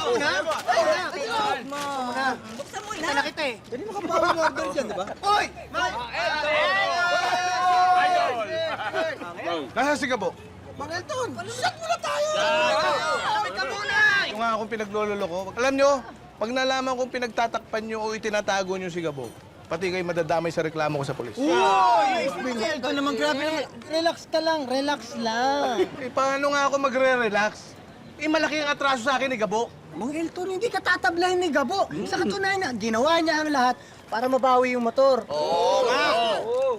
muna. Buksan mo Kita na kita eh. Hindi makapawang order dyan, di ba? Uy! Nasaan si Gabo? Mang Elton, shot muna tayo! Kami ka muna! Yung nga akong pinaglololo ko. Alam nyo, pag nalaman kong pinagtatakpan nyo o itinatago nyo si Gabo, pati kayo madadamay sa reklamo ko sa polis. Ito naman, grabe naman. Relax ka lang, relax lang. Eh, paano nga ako magre-relax? Eh, malaki ang atraso sa akin ni Gabo. Mang Elton, hindi ka tatablahin ni Gabo. Sa katunayan na, ginawa niya ang lahat para mabawi yung motor.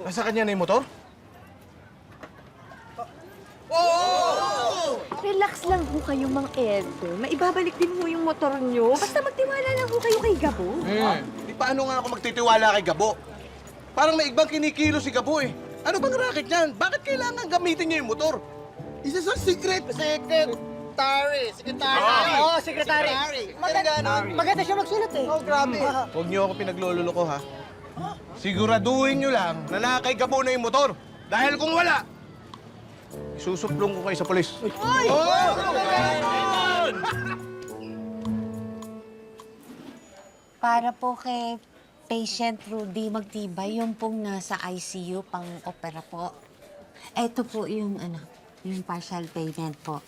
Nasa kanya na yung motor? Relax lang ho kayo, Mang Elton. Maibabalik din ho yung motor nyo. Basta magtiwala lang ho kayo kay Gabo. Di paano nga ako magtitiwala kay Gabo? Parang may igbang kinikilo si Gabo eh. Ano bang racket niyan? Bakit kailangan gamitin niya yung motor? Isa sa secret. Secretary. Oo, secretary. Maganda siya magsulat eh. Oh, grabe. Huwag niyo ako pinaglololo ko, ha? Siguraduhin niyo lang na nakay Gabo na yung motor. Dahil kung wala, isusuplong ko kayo sa polis. Para po kay patient Rudy Magtibay, yung pong nasa ICU pang-opera po. Ito po yung yung partial payment po.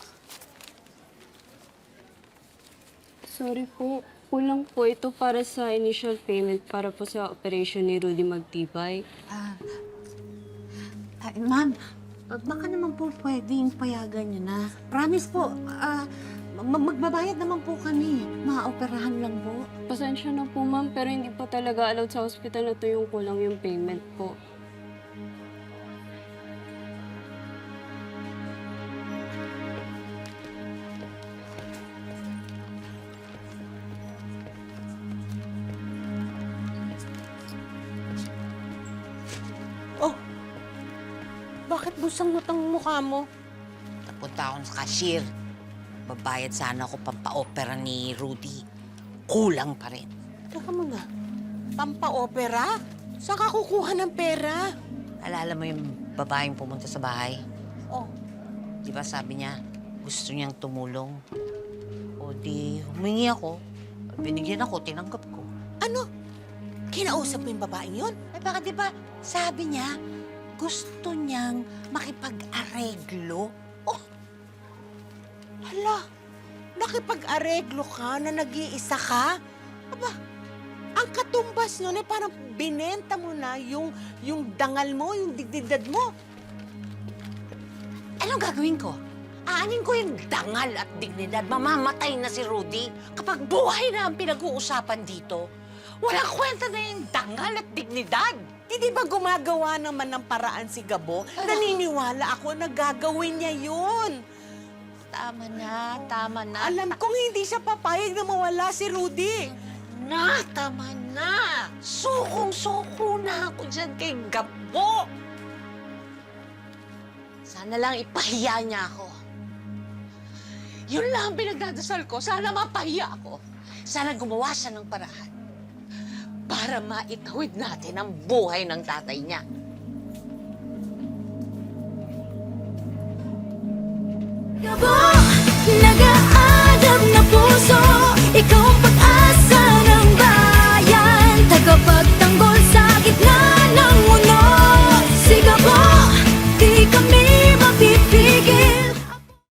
Sorry po. Kulang po ito para sa initial payment para po sa operation ni Rudy Magtibay. Ma'am, baka naman po pwedeng payagan niyo na. Promise po, magbabayad naman po kami. Maoperahan lang po. Pasensya na po, ma'am, pero hindi po talaga allowed sa hospital na to yung kulang yung payment po. Bakit busang-lutang mukha mo? Napunta akong sa cashier. Babayad sana ako pampa-opera ni Rudy. Kulang pa rin. Teka muna. Pampa-opera? Saan ka kukuha ng pera? Alala mo yung babaeng pumunta sa bahay? Oh. Di ba sabi niya, gusto niyang tumulong? O di, humingi ako. Binigyan ako, tinanggap ko. Ano? Kinausap mo yung babaeng yun? Eh baka di ba, sabi niya, gusto niyang makipag-areglo? Oh! Hala, nakipag-areglo ka na nag-iisa ka? Aba, ang katumbas nun eh parang binenta mo na yung dangal mo, yung dignidad mo. Anong gagawin ko? Aanin ko yung dangal at dignidad. Mamamatay na si Rudy. Kapag buhay na ang pinag-uusapan dito, walang kwenta na yung dangal at dignidad. Hindi ba gumagawa naman ng paraan si Gabo? Naniniwala ako na gagawin niya yun. Tama na. Alam kong hindi siya papayag na mawala si Rudy. Tama na. Sukong-suko na ako dyan kay Gabo. Sana lang ipahiya niya ako. Yun lang ang pinagdadasal ko. Sana mapahiya ako. Sana gumawa siya ng paraan para maitawid natin ang buhay ng tatay niya. Gabo!